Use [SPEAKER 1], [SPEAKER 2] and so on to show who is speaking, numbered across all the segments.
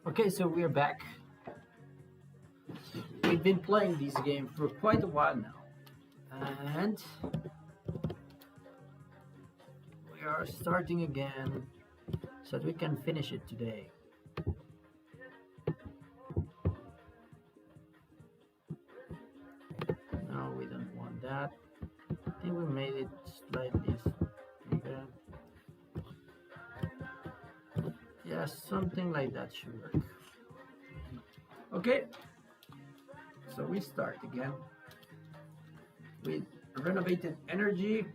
[SPEAKER 1] Okay, so we're back. We've been playing this game for quite a while now, and we are starting again so that we can finish it today. No, we don't want that. I think we made it slightly bigger. Yeah, something like that should work. Okay, so we start again with renovated energy.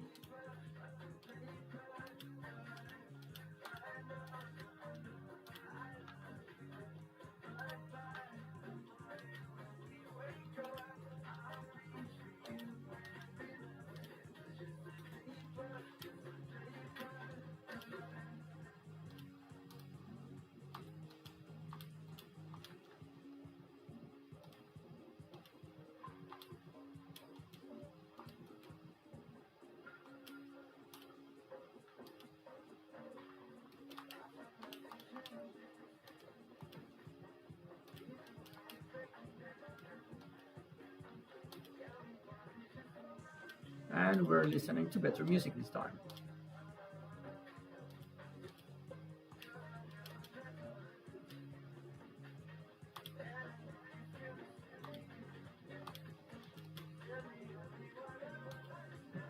[SPEAKER 1] And we're listening to better music this time.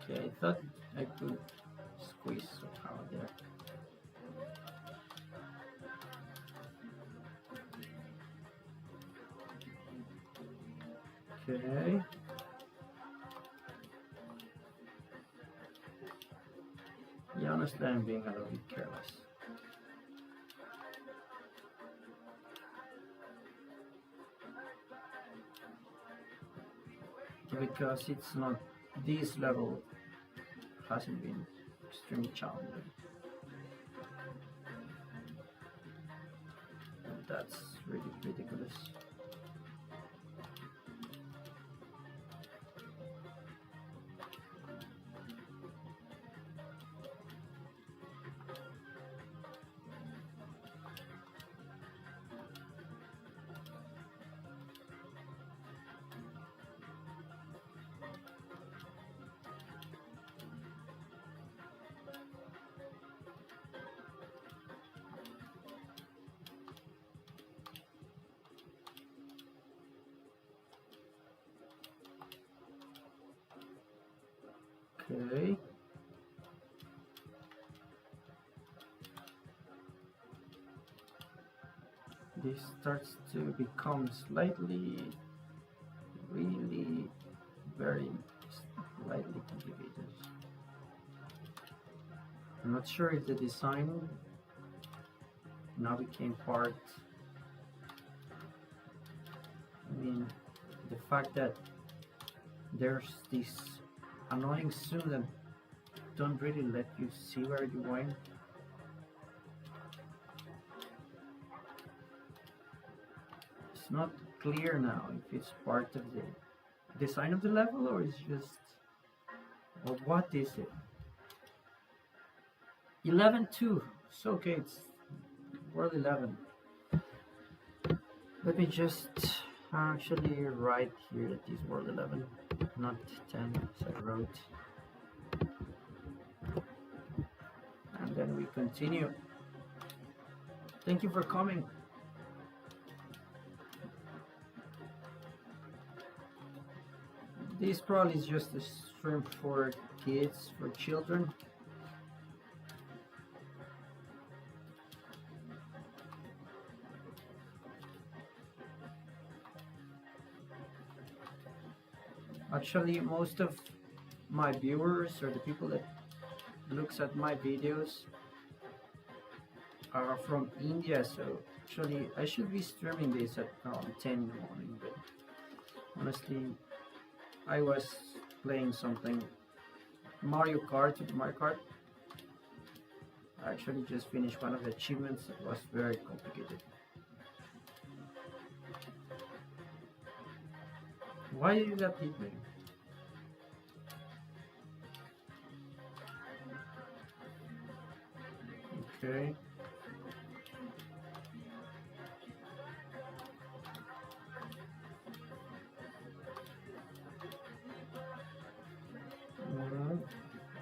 [SPEAKER 1] Okay, I thought I could squeeze somehow there. Okay. Yeah, honestly, I'm being a little bit careless. Because it's not, this level hasn't been extremely challenging. And that's really ridiculous. Okay. This starts to become slightly, really, very slightly complicated. I'm not sure if the design now became part. I mean, the fact that there's this annoying zoom that don't really let you see where you're going. It's not clear now if it's part of the design of the level or it's just, or what is it? 11-2, so okay, it's world 11. Let me just actually write here that is world 11, not 10 as I wrote. And then we continue. Thank you for coming. This probably is just a stream for kids, for children. Actually, most of my viewers or the people that looks at my videos are from India, so actually I should be streaming this at around 10 in the morning, but honestly I was playing something Mario Kart with Mario Kart. I actually just finished one of the achievements that was very complicated. Why did that hit me? Okay.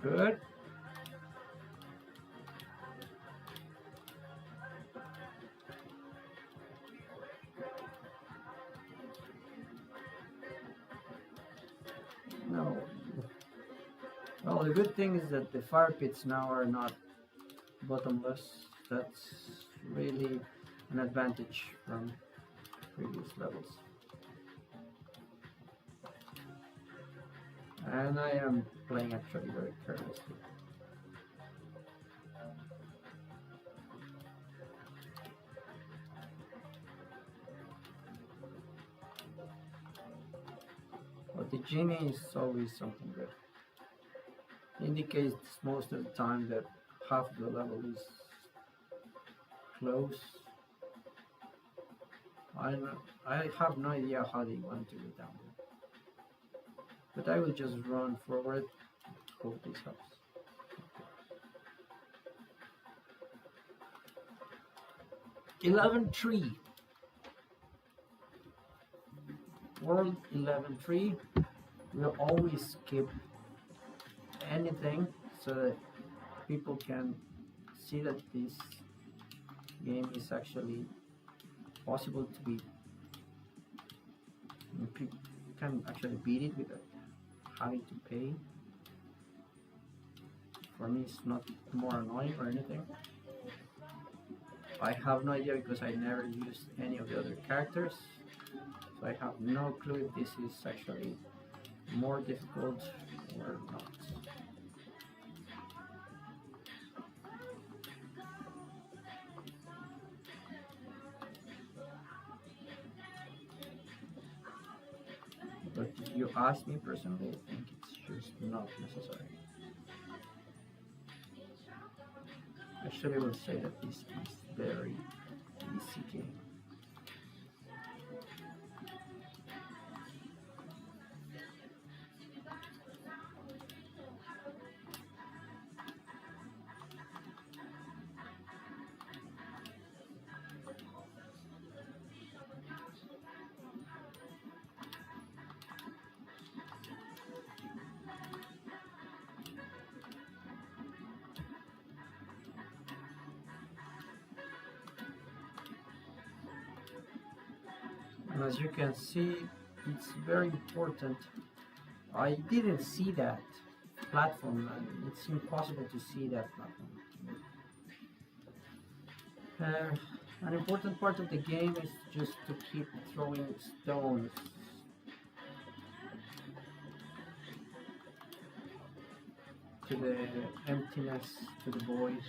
[SPEAKER 1] Good. No. Well, the good thing is that the fire pits now are not bottomless. That's really an advantage from previous levels. And I am playing actually very carelessly. But the Jinnie is always something good. Indicates most of the time that half the level is close. I have no idea how they want to go down there. But I will just run forward. Hope this helps. Okay. 11-3. World 11-3. We'll always skip anything so that people can see that this game is actually possible to be. People can actually beat it without having to pay. For me, it's not more annoying or anything. I have no idea because I never used any of the other characters, so I have no clue if this is actually more difficult or not. But if you ask me personally, I think it's just not necessary. Actually, I would say that this is very easy game. And as you can see, it's very important. I didn't see that platform, and it's impossible to see that platform. An important part of the game is just to keep throwing stones. To the emptiness, to the void.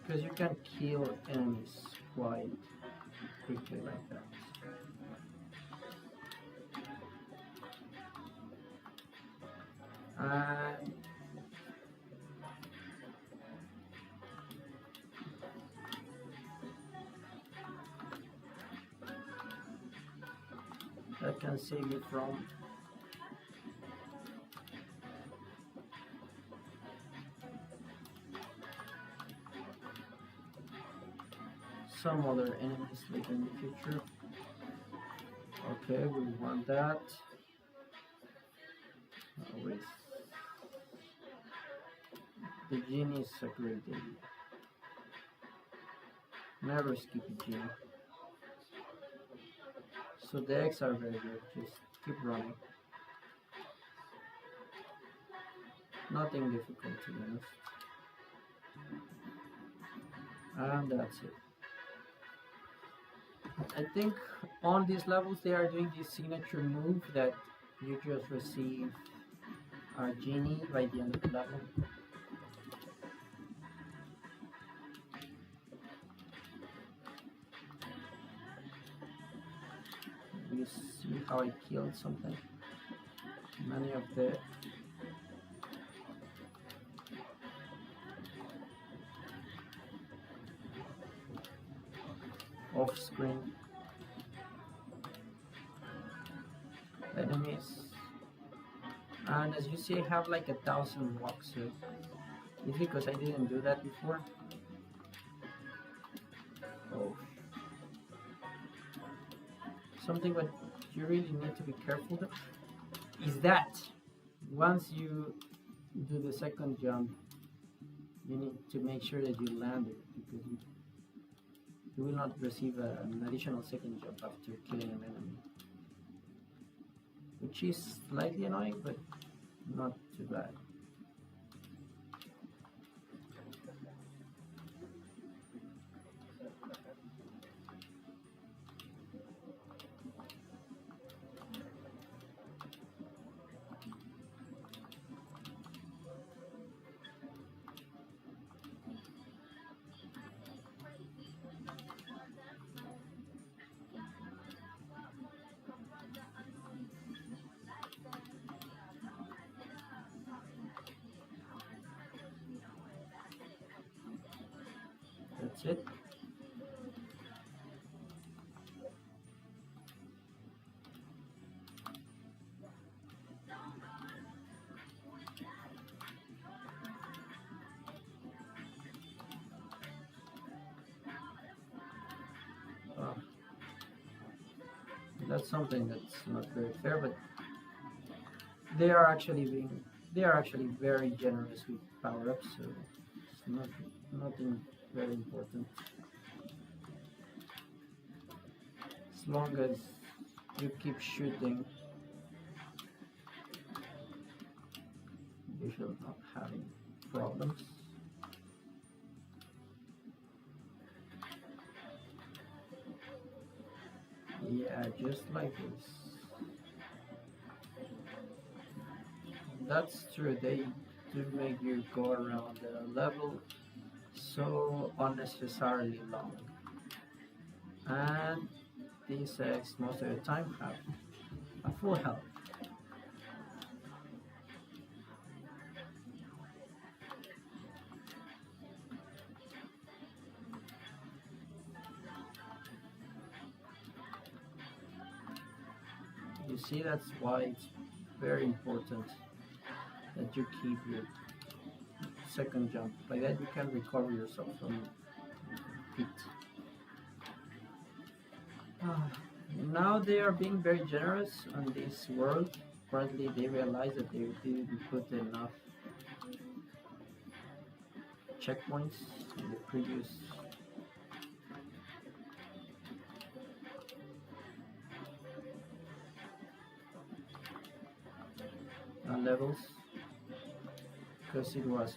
[SPEAKER 1] Because you can kill enemies quite quickly like that. And that can save you from some other enemies later in the future. Okay, we want that. With the Jinnie is a great idea. Never skip a Jinnie. So the eggs are very good, just keep running. Nothing difficult to be honest. And that's it. I think on these levels they are doing this signature move that you just receive a Jinnie by the end of the level. You see how I killed something? Many of the off-screen enemies, and as you see I have like 1,000 walks, so it's because I didn't do that before. Oh, something you really need to be careful is that once you do the second jump, you need to make sure that you land it, because you will not receive an additional second jump after killing an enemy, which is slightly annoying, but not too bad. That's it. That's something that's not very fair, but they are actually very generous with power-ups, so it's nothing very important. As long as you keep shooting, you should not have any problems. Yeah, just like this. That's true, they do make you go around the level so unnecessarily long. And these eggs most of the time have a full health. You see, that's why it's very important that you keep your second jump. Like that you can recover yourself from pit. Now they are being very generous on this world. Apparently they realized that they didn't put enough checkpoints in the previous levels, because it was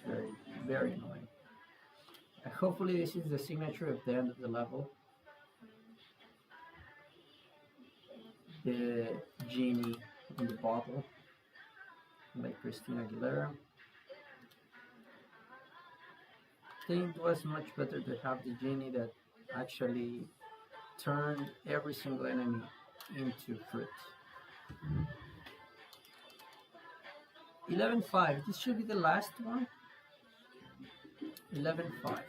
[SPEAKER 1] very annoying. Hopefully this is the signature of the end of the level. The Jinnie in the bottle, like Christina Aguilera. I think it was much better to have the Jinnie that actually turned every single enemy into fruit. 11-5, this should be the last one. 11-5.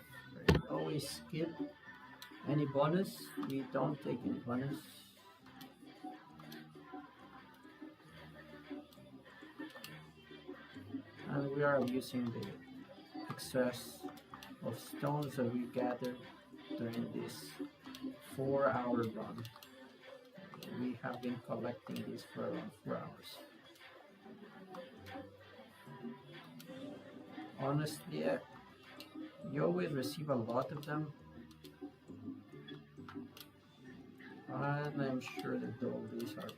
[SPEAKER 1] Always skip any bonus. We don't take any bonus. And we are using the excess of stones that we gathered during this 4-hour run. We have been collecting these for around 4 hours. Honestly, you always receive a lot of them, and I'm sure that all these are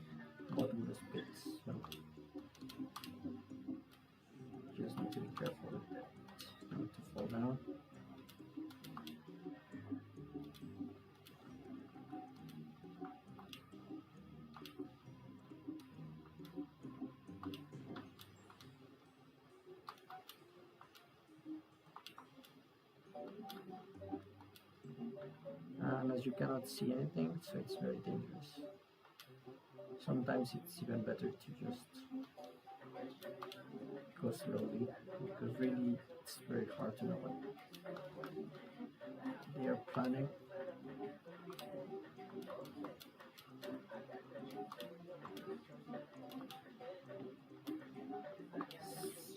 [SPEAKER 1] bottomless pits, so just need to be careful with that, not to fall down. And as you cannot see anything, so it's very dangerous. Sometimes it's even better to just go slowly, because really it's very hard to know what they are planning.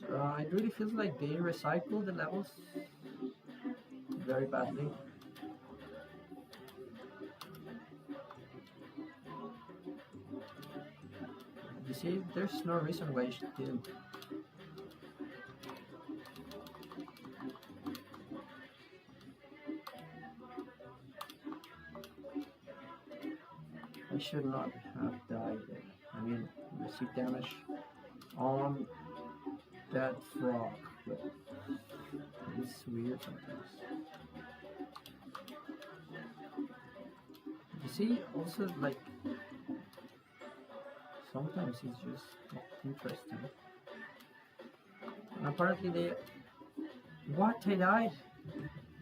[SPEAKER 1] So it really feels like they recycle the levels very badly. see, there's no reason why I didn't. I should not have died there. I mean, receive damage on that frog, but it's weird sometimes. You see, also like sometimes it's just not interesting. And apparently they... What? I died?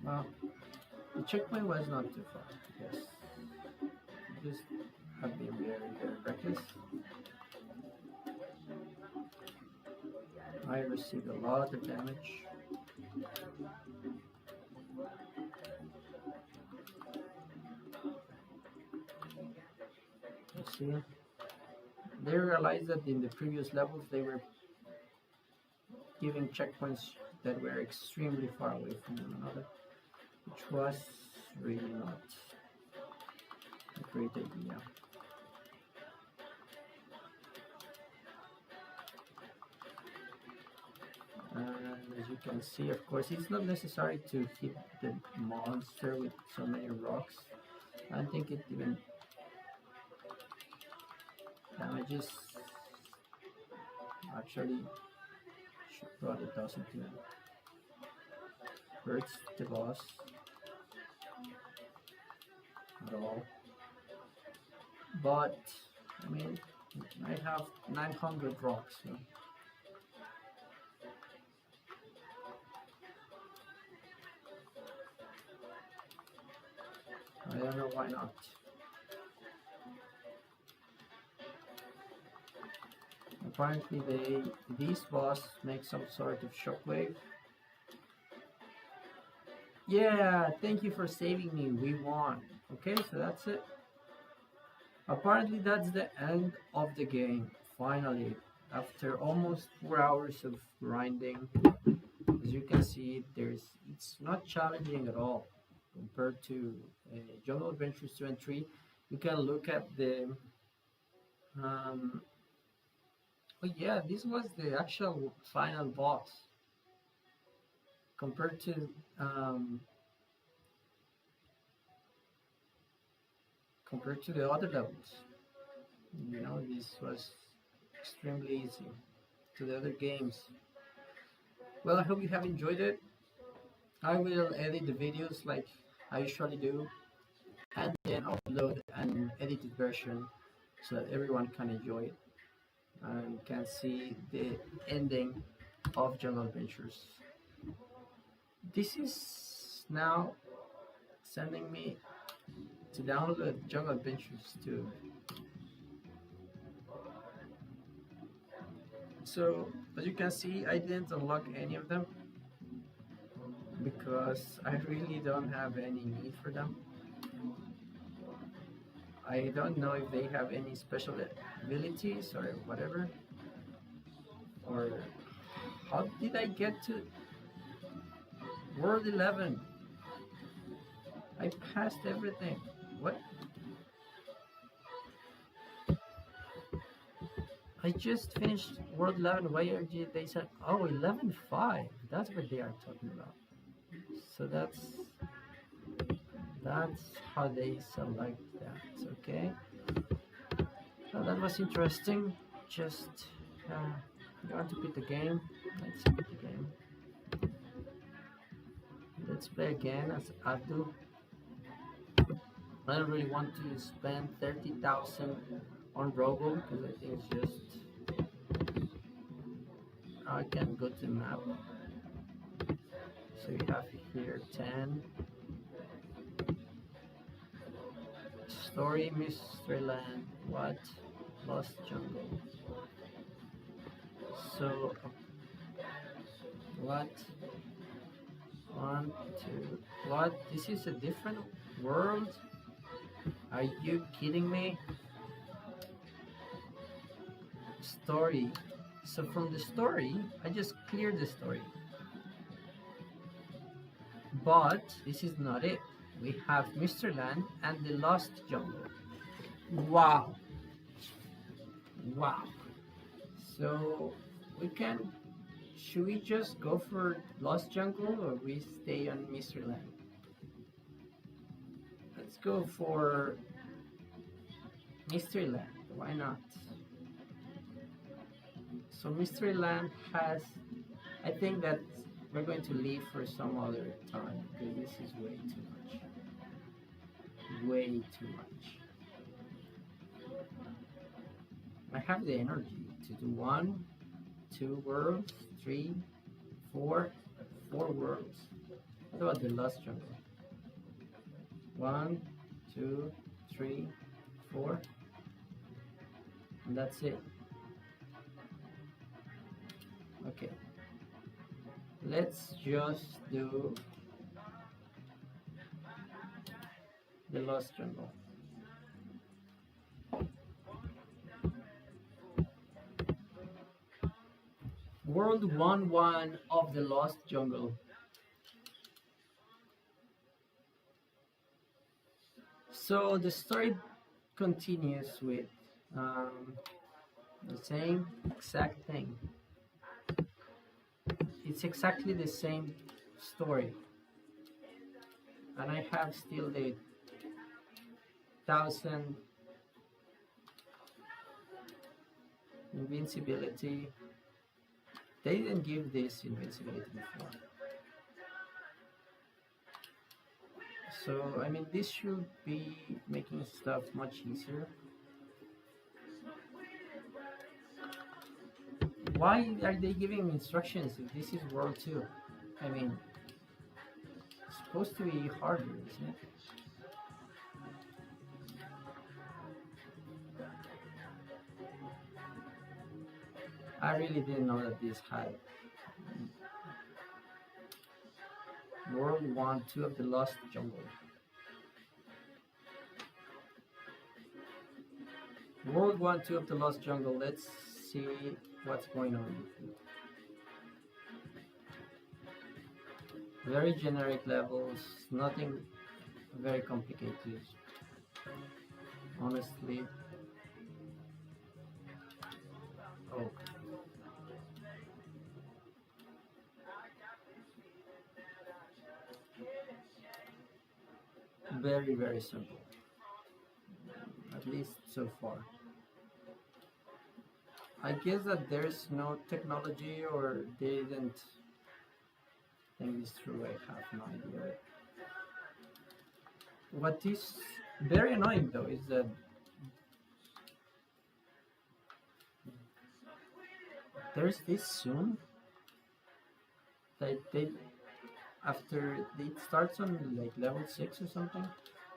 [SPEAKER 1] Well, the checkpoint was not too far, yes. Just have been very, very reckless. I received a lot of damage. You see, they realized that in the previous levels they were giving checkpoints that were extremely far away from one another, which was really not a great idea. And as you can see, of course, it's not necessary to hit the monster with so many rocks. I don't think it even damages. Actually, probably doesn't even hurts the boss at all. But I mean, I have 900 rocks, so I don't know why not. Apparently this boss makes some sort of shockwave. Yeah, thank you for saving me, we won. Okay, so that's it. Apparently that's the end of the game, finally. After almost 4 hours of grinding, as you can see, it's not challenging at all compared to Jungle Adventures 2 and 3. You can look at the oh yeah, this was the actual final boss compared to the other levels. You know, this was extremely easy to the other games. Well, I hope you have enjoyed it. I will edit the videos like I usually do, and then upload an edited version so that everyone can enjoy it and can see the ending of Jungle Adventures. This is now sending me to download Jungle Adventures 2. So as you can see, I didn't unlock any of them because I really don't have any need for them. I don't know if they have any special abilities or whatever. Or how did I get to World 11? I passed everything. What? I just finished World 11. Why are they said? Oh, 11.5. That's what they are talking about. So that's how they select that. Okay. So that was interesting. Just you want to beat the game? Let's beat the game. Let's play again as I do. I don't really want to spend 30,000 on Robo because I think it's just I can go to map. So we have here 10 story, mystery land, what, lost jungle. So what, 1, 2, what? This is a different world. Are you kidding me? Story. So from the story, I just cleared the story. But this is not it. We have Mr. Land and the Lost Jungle. Wow. Wow. So we can. Should we just go for Lost Jungle or we stay on Mysteryland? Let's go for Mysteryland. Why not? So Mysteryland has. I think that we're going to leave for some other time because this is way too much. Way too much. I have the energy to do 1, 2 worlds, 3, 4 worlds. What about the Lost Jungle? 1, 2, 3, 4, and that's it. Okay, let's just do the Lost Jungle. World 1-1 of the Lost Jungle. So the story continues with the same exact thing. It's exactly the same story, and I have still the 1000 invincibility. They didn't give this invincibility before. So, I mean, this should be making stuff much easier. Why are they giving instructions if this is World 2? I mean, it's supposed to be harder, isn't it? I really didn't know that this had World 1-2 of the Lost Jungle. World 1-2 of the Lost Jungle. Let's see what's going on. Very generic levels, nothing very complicated. Honestly. Oh. Very, very simple. At least so far. I guess that there's no technology or they didn't think this through. I have no idea. What is very annoying though is that there's this soon that they after it starts on like level 6 or something,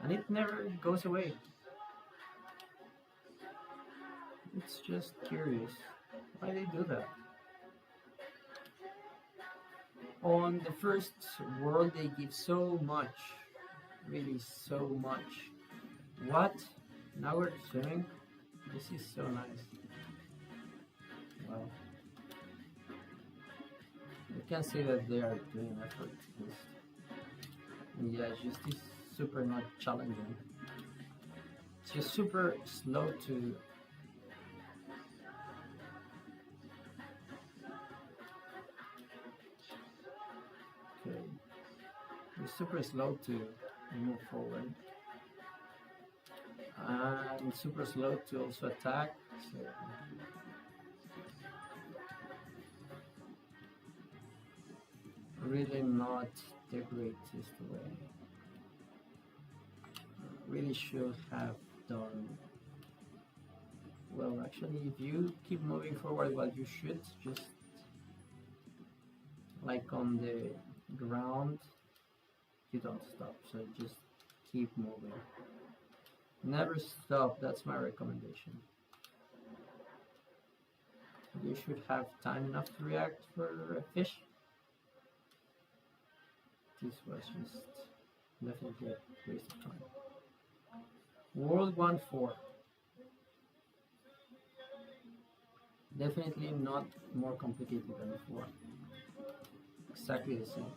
[SPEAKER 1] and it never goes away. It's just curious why they do that. On the first world they give so much, really so much. What? Now we're swimming? This is so nice. Wow. You can see that they are doing effort to this. And yeah, it's just this super not challenging. It's just super slow to it's super slow to move forward and super slow to also attack, so really not the greatest way. Really should have done well. Actually, if you keep moving forward, what you should just like on the ground, you don't stop, so just keep moving. Never stop, that's my recommendation. You should have time enough to react for a fish. This was just definitely a waste of time. World 1-4. Definitely not more complicated than before. Exactly the same.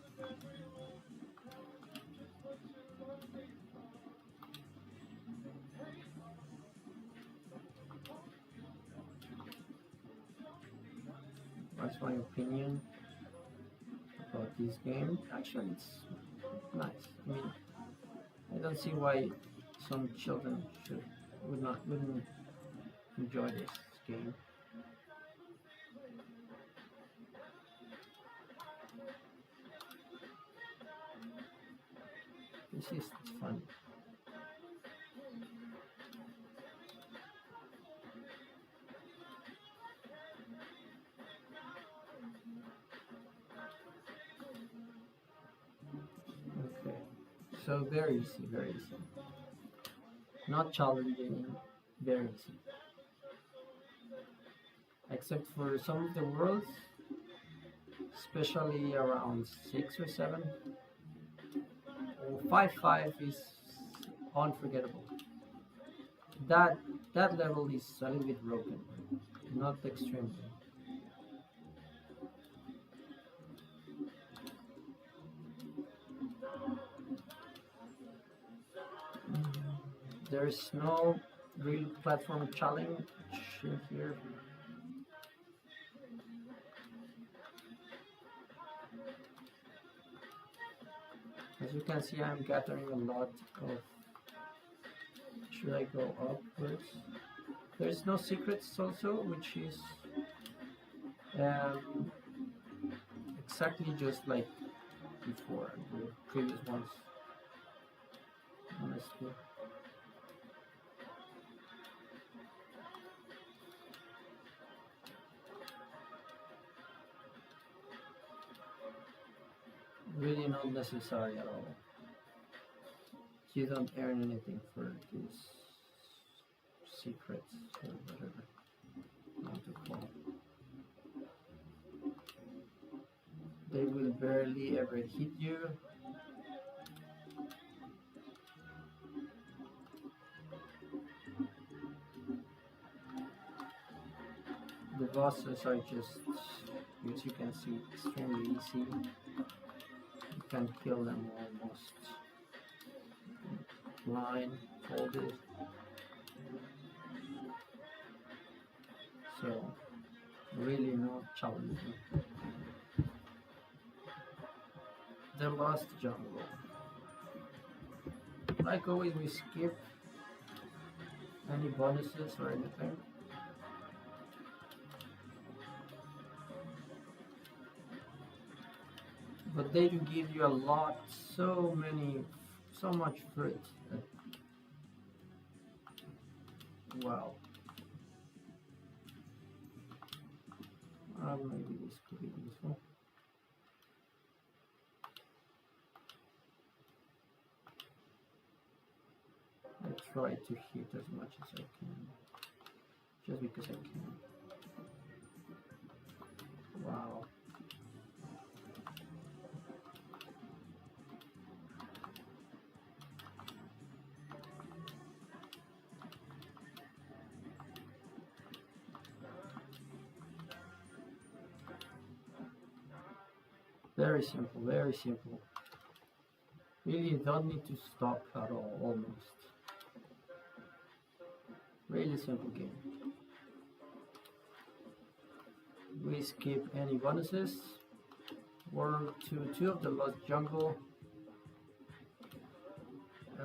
[SPEAKER 1] what's my opinion about this game. Actually, it's nice. I mean, I don't see why some children wouldn't enjoy this game. This is fun. Okay, so very easy, very easy. Not challenging, very easy. Except for some of the worlds, especially around 6 or 7. 5 is unforgettable. That level is a little bit broken, not extremely. There's no real platform challenge in here. As you can see, I'm gathering a lot of... Should I go upwards? There's no secrets also, which is exactly just like before, the previous ones, honestly. Really not necessary at all. You don't earn anything for these secrets or whatever you want to call. They will barely ever hit you. The bosses are just, as you can see, extremely easy. You can kill them almost blindfolded. So, really not challenging. The Lost Jungle. Like always, we skip any bonuses or anything. But they do give you a lot, so much fruit. Wow. Maybe this could be useful. I try to hit as much as I can, just because I can. Wow. Very simple, very simple. Really, you don't need to stop at all, almost. Really simple game. We skip any bonuses. World 2 of the Lost Jungle. I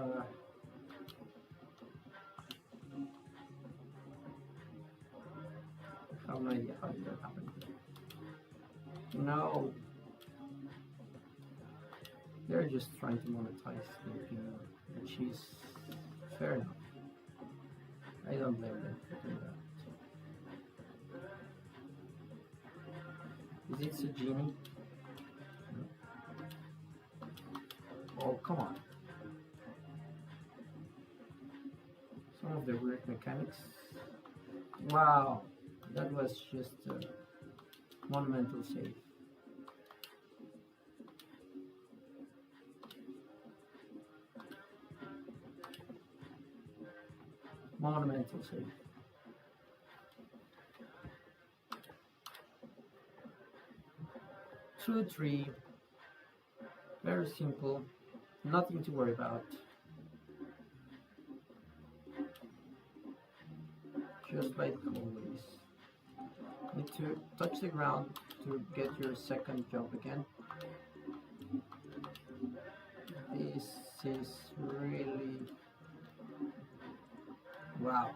[SPEAKER 1] have no idea how did that happen. No. They're just trying to monetize the game, which is fair enough. I don't blame them for doing that. Is it a Jinnie? No. Oh, come on. Some of the weird mechanics. Wow, that was just a monumental save. Monumental save. Two, 3. Very simple. Nothing to worry about. Just like always. need to touch the ground to get your second jump again. This is really wow.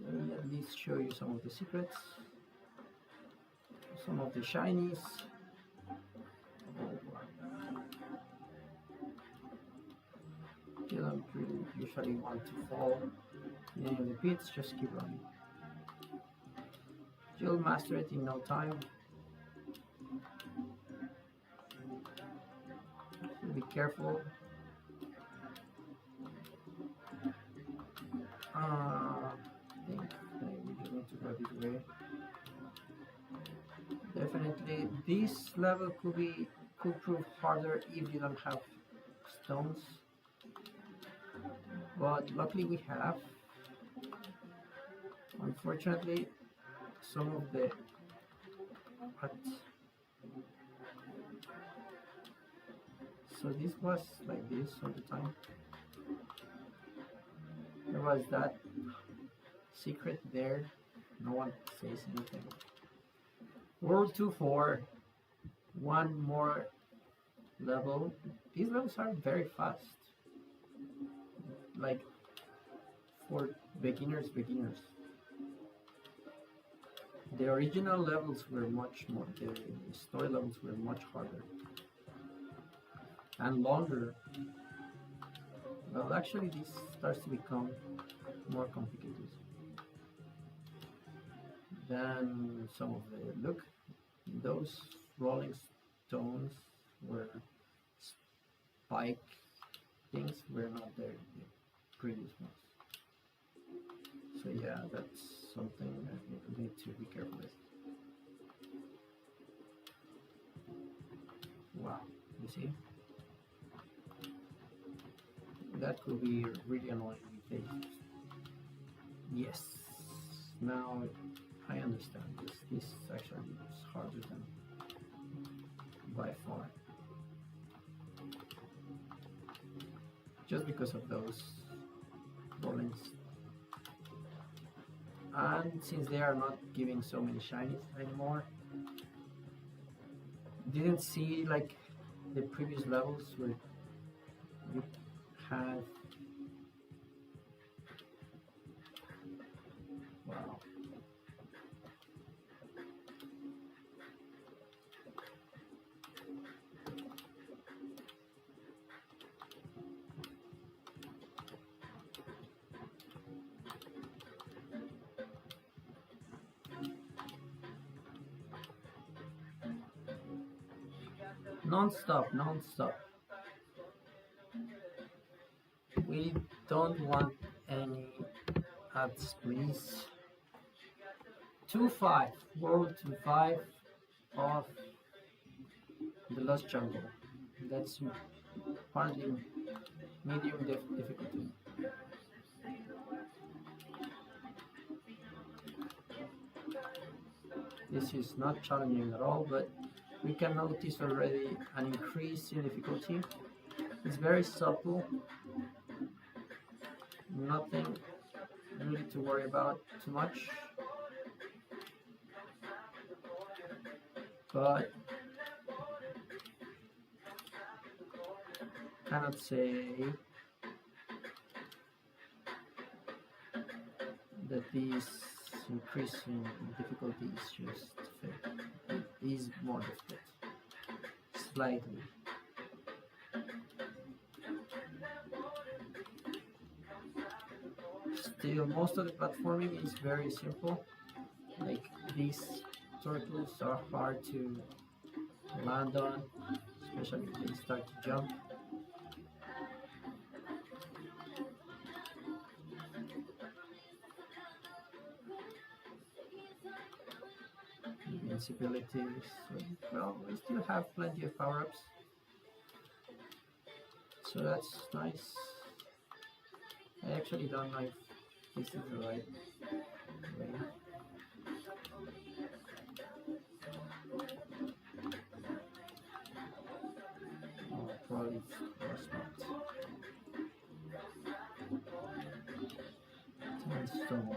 [SPEAKER 1] Let me at least show you some of the secrets, some of the shinies. You don't really usually want to fall in any of the pits, just keep running. You'll master it in no time. So be careful. I think we just need to go this way. Definitely, this level could prove harder if you don't have stones. But luckily we have. Unfortunately, some of the so this was like this all the time. There was that secret there. No one says anything. World 2-4. One more level. These levels are very fast. Like for beginners. The original levels were much more, the story levels were much harder and longer. Well, actually this starts to become more complicated than some of the, look, those rolling stones were spike things were not there in the previous ones. So yeah, that's something that you need to be careful with. Wow, you see? That could be really annoying if they... Yes, now I understand this. This actually is harder than by far. Just because of those rollings. And since they are not giving so many shinies anymore, didn't see like the previous levels where you had, wow, non-stop. We don't want any ads, please. 2-5, world 2-5 of the Lost Jungle. That's apparently medium difficulty. This is not challenging at all, but we can notice already an increase in difficulty. It's very subtle, nothing really to worry about too much, but cannot say that this increase in difficulty is just fake. It is more difficult, slightly. Still, most of the platforming is very simple. Like these turtles are hard to land on, especially if they start to jump. Invincibilities, well, we still have plenty of power-ups, so that's nice. I actually don't know if this is the right way. Oh, probably was not. 10 stones.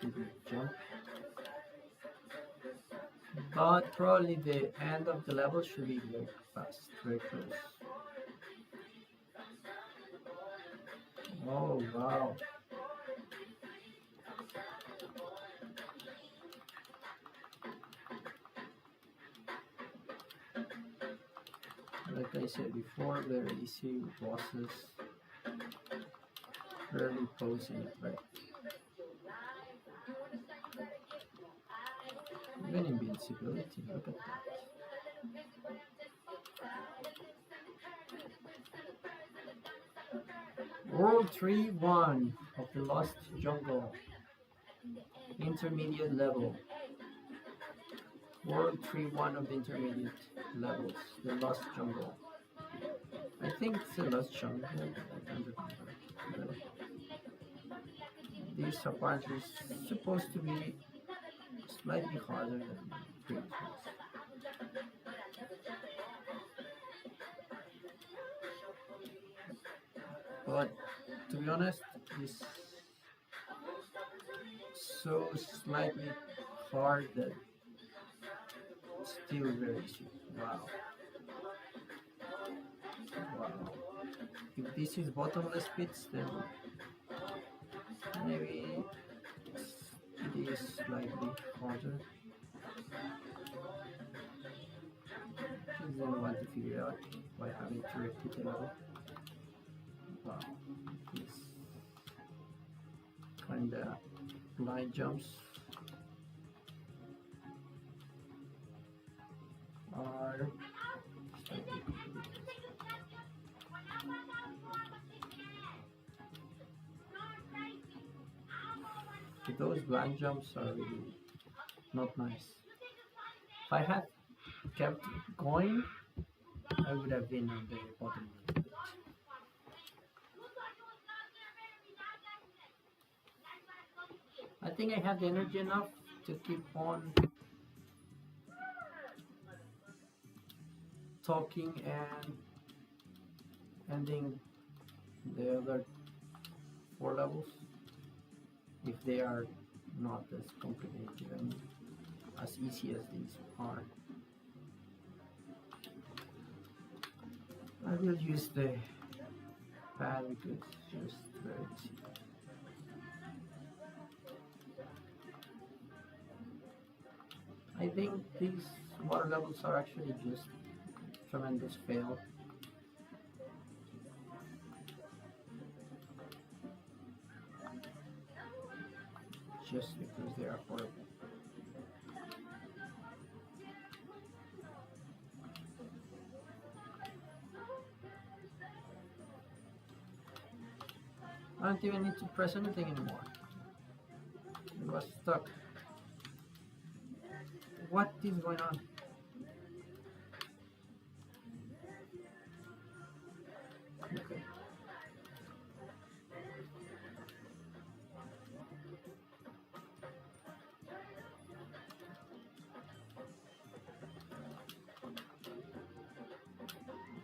[SPEAKER 1] didn't jump. But probably the end of the level should be very fast, very close. Oh wow. Like I said before, very easy bosses. Barely posing it right. Even invincibility, look at that. World 3-1 of the Lost Jungle. Intermediate level. World 3-1 of the intermediate levels. The Lost Jungle. I think it's the Lost Jungle. I don't remember. This apparently is supposed to be slightly harder than previous ones. But to be honest, it's so slightly hard that it's still very easy. Wow. Wow. If this is bottomless pits, then maybe it is slightly harder. Please don't want to figure out by having to repeat the level. Wow, this kinda blind jumps are slightly complicated. Those blind jumps are really not nice. If I had kept going, I would have been on the bottom of it. I think I have the energy enough to keep on talking and ending the other 4 levels if they are not as complicated and as easy as these are. I will use the pad because it's just very easy. I think these water levels are actually just tremendous fail. Just because they are horrible. I don't even need to press anything anymore. It was stuck. What is going on? Okay.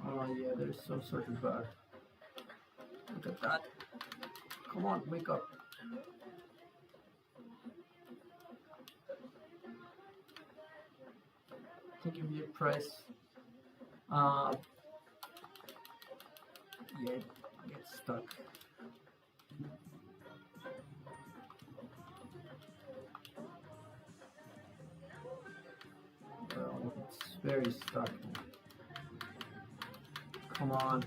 [SPEAKER 1] Oh yeah, there's some sort of bug. Look at that. Come on, wake up. I think if you press yeah, it gets stuck. Well, it's very stuck. Come on.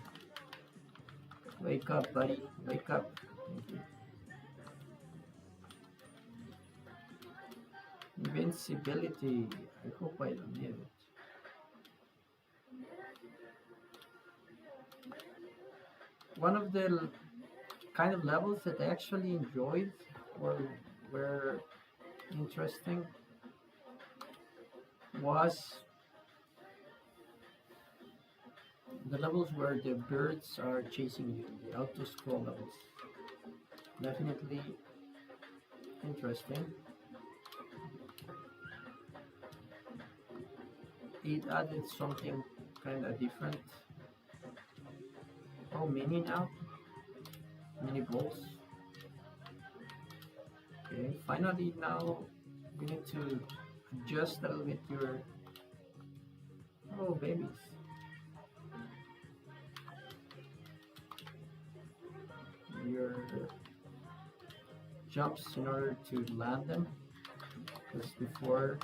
[SPEAKER 1] Wake up, buddy. Wake up. Thank you. Invincibility. I hope I don't need it. One of the kind of levels that I actually enjoyed or were interesting was the levels where the birds are chasing you, the auto-scroll levels. Definitely interesting. It added something kind of different. Oh, mini now? Mini balls? Okay, finally now we need to adjust a little bit your babies. Your jumps in order to land them, because before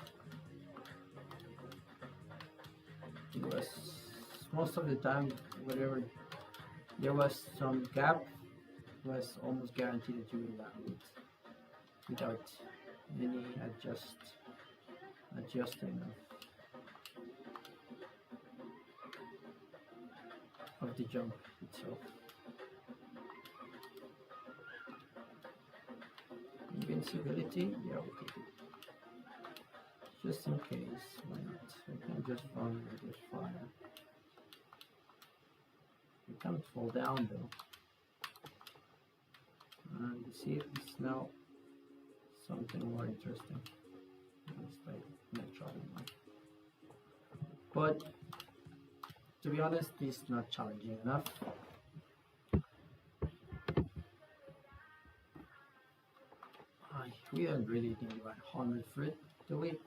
[SPEAKER 1] it was most of the time whatever there was some gap, it was almost guaranteed that you will land it without any adjusting of the jump itself. Invincibility, yeah, we take it. Just in case, why not? We can just run with this fire. We can't fall down though. And you see it's now something more interesting. It's like natural one. But to be honest, this is not challenging enough. We don't really need 100 for it, do we?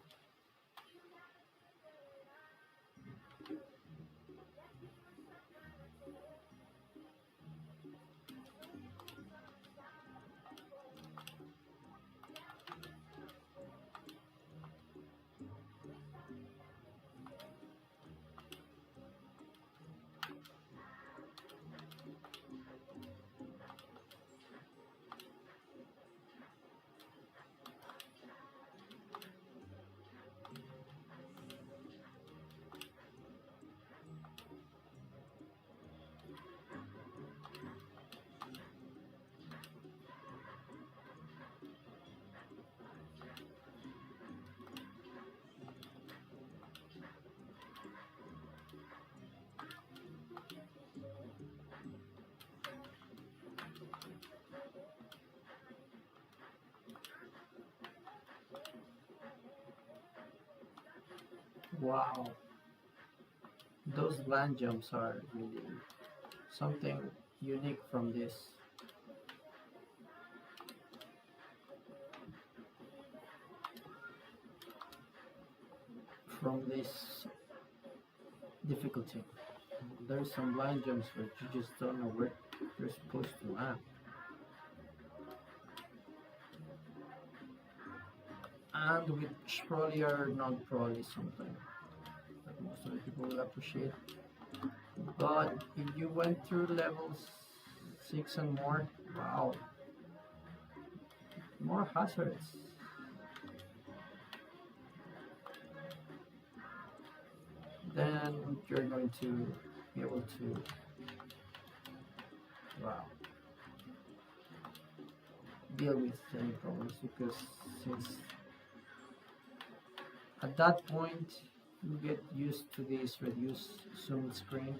[SPEAKER 1] Wow, those land jumps are really something unique from this. Difficulty. There's some land jumps where you just don't know where you're supposed to land. And which probably are not probably something that most of the people will appreciate. But if you went through levels 6 and more, wow, more hazards. Then you're going to be able to, wow, deal with any problems, because since at that point you get used to this reduced zoom screen.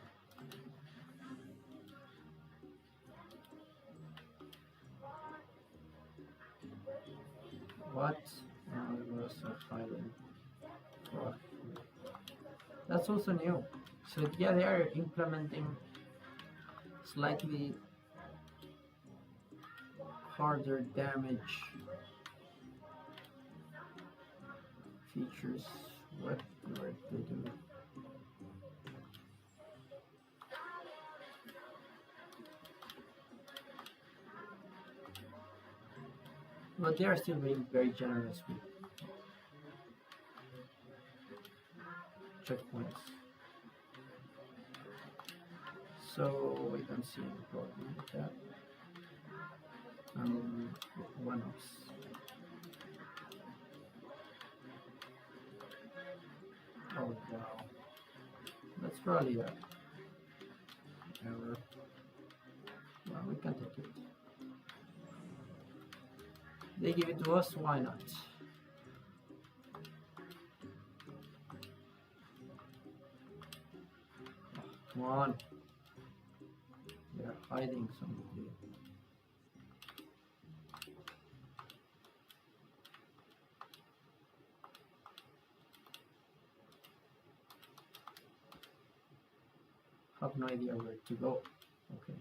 [SPEAKER 1] What? There was a island. Oh, that's also new. So yeah, they are implementing slightly harder damage features. What do they do? But they are still being very generous with checkpoints, so we don't see any problem with that. One-offs. Oh wow, that's probably a error. Well, we can take it. They give it to us, why not? Oh, come on. They're hiding something. Have no idea where to go. Okay.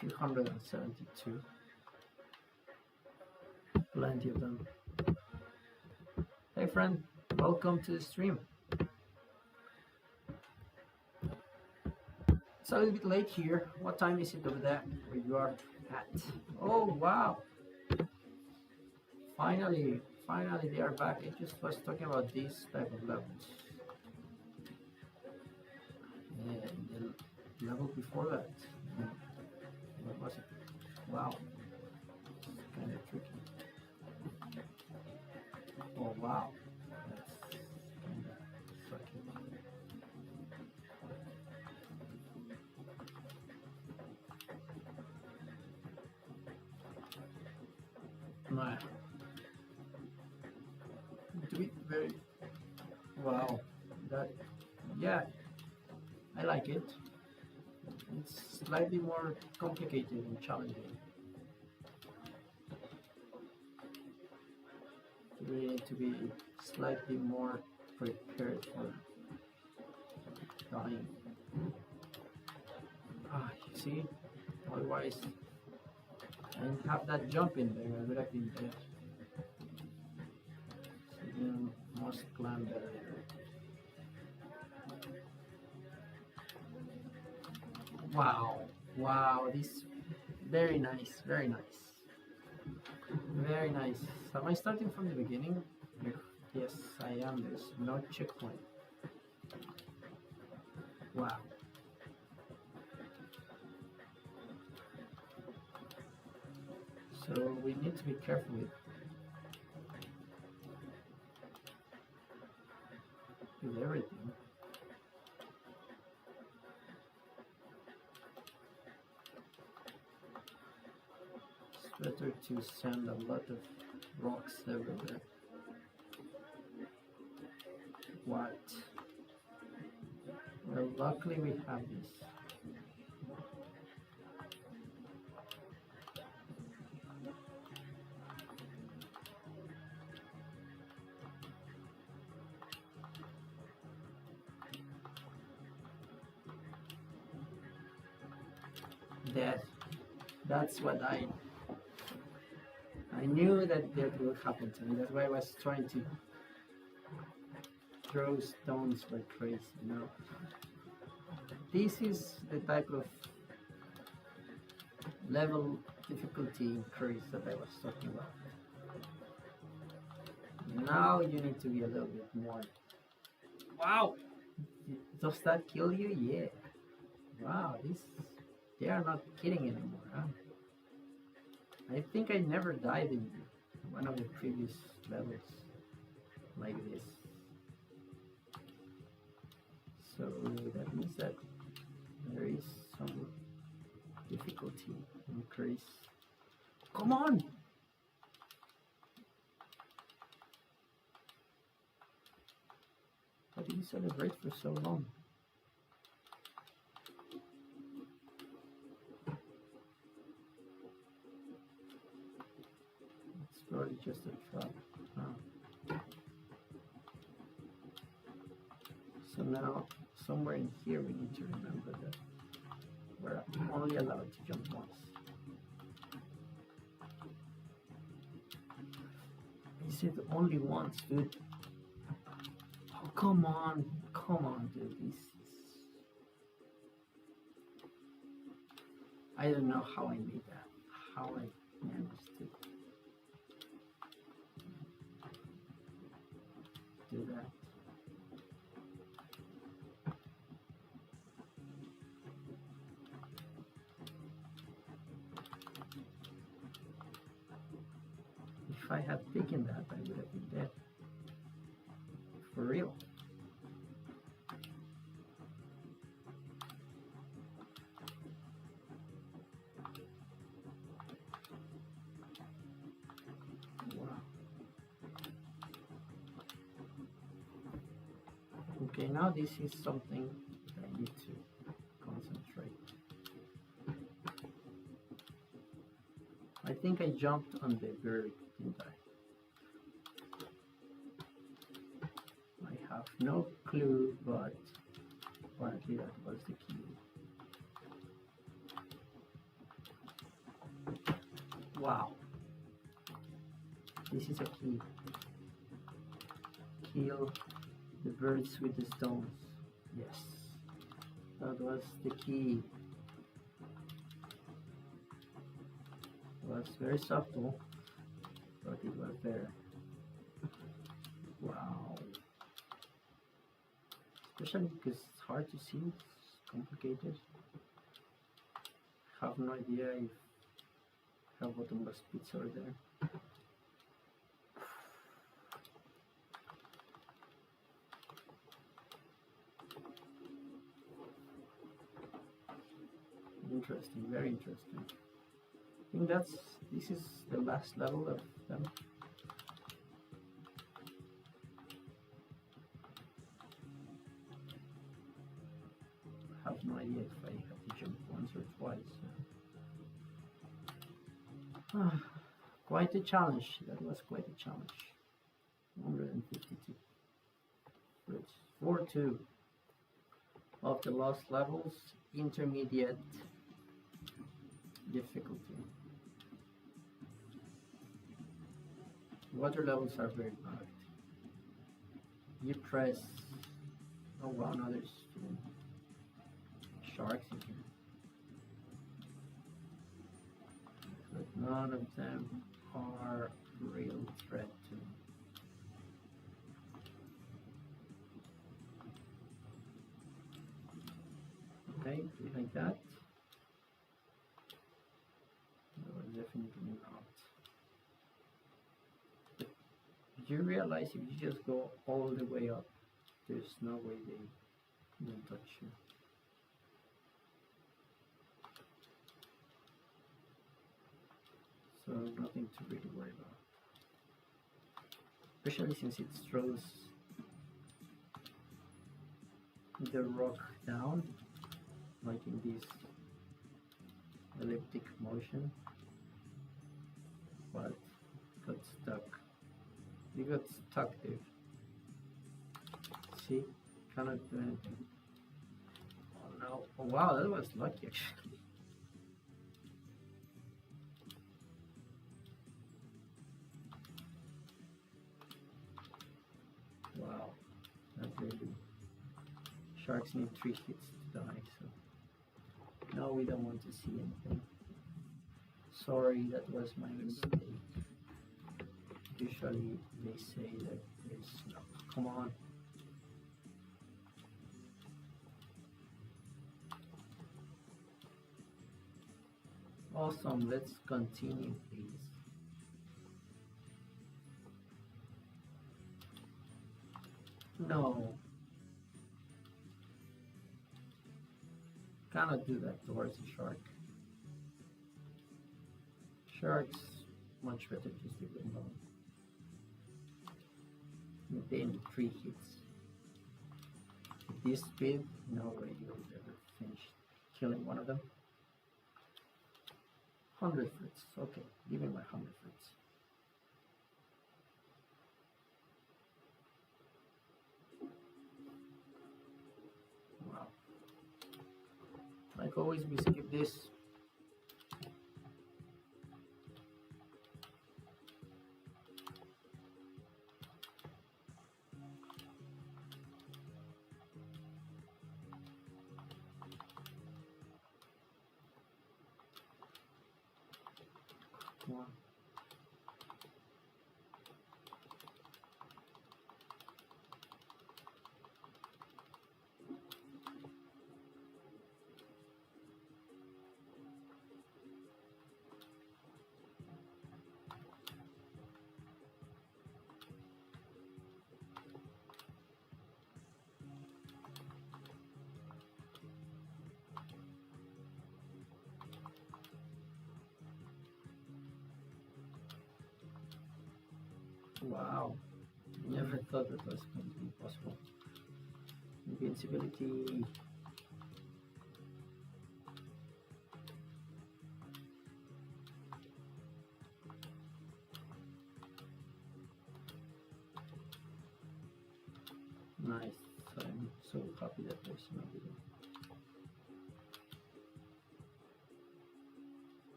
[SPEAKER 1] 372. Plenty of them. Hey friend, welcome to the stream. It's a little bit late here. What time is it over there where you are at? Oh wow! Finally they are back. I just was talking about this type of levels. And the level before that. What was it? Wow. It's kind of tricky. Oh wow. That's kind of sucky. Nah. To be very wow. That yeah. I like it. It's slightly more complicated and challenging. You really need to be slightly more prepared for dying. Ah, you see? Otherwise, I didn't have that jump in there, I would have been dead. So you must climb better. Wow, this very nice, very nice. Very nice. Am I starting from the beginning? Yes, I am. There's no checkpoint. Wow. So we need to be careful with everything. Better to send a lot of rocks everywhere. What? Well, luckily we have this. That's what I knew that will happen to me. That's why I was trying to throw stones like crazy, you know. This is the type of level difficulty increase that I was talking about. Now you need to be a little bit more. Wow! Does that kill you? Yeah. Wow, they are not kidding anymore, huh? I think I never died in one of the previous levels like this. So that means that there is some difficulty increase. Come on! How did you celebrate for so long? Probably just a trap. So now, somewhere in here we need to remember that we're only allowed to jump once. Is it only once, dude? Oh, come on, dude. This is... I don't know how I made that. How I managed to do that. If I had taken that, I would have been dead. For real. Okay, now this is something that I need to concentrate. I think I jumped on the bird, didn't I? I have no clue, but apparently that was the key. Wow. This is a key. Kill the birds with the stones. Yes. That was the key. It was very subtle, but it was there. Wow. Especially because it's hard to see, it's complicated. I have no idea if I have bottomless pits over there. Interesting, very interesting. I think this is the last level of them. I have no idea if I have to jump once or twice. Quite a challenge. That was quite a challenge. 152 fruits. 4-2 of the last levels, intermediate difficulty. Water levels are very bugged. You press. Oh wow, now there's sharks in here. But none of them are a real threat to me. Okay, like that. No, definitely not. But you realize if you just go all the way up, there's no way they don't touch you. So nothing to really worry about. Especially since it throws the rock down, like in this elliptic motion, but got stuck. You got stuck there. See? Cannot do anything. Oh no. Oh wow, that was lucky actually. Wow. That really. Sharks need 3 hits to die, so. No, we don't want to see anything. Sorry, that was my mistake. Usually they say that there's no. Come on. Awesome, let's continue, please. No. Cannot do that towards a shark. Sharks, much better just leave them alone. Then 3 hits. With this speed, no way you'll ever finish killing one of them. 100 fruits. Okay, give me my 100 fruits. Wow. Like always, we skip this. Come on. Wow, never thought that was going to be possible. Invincibility. Nice, I'm so happy that there's no video.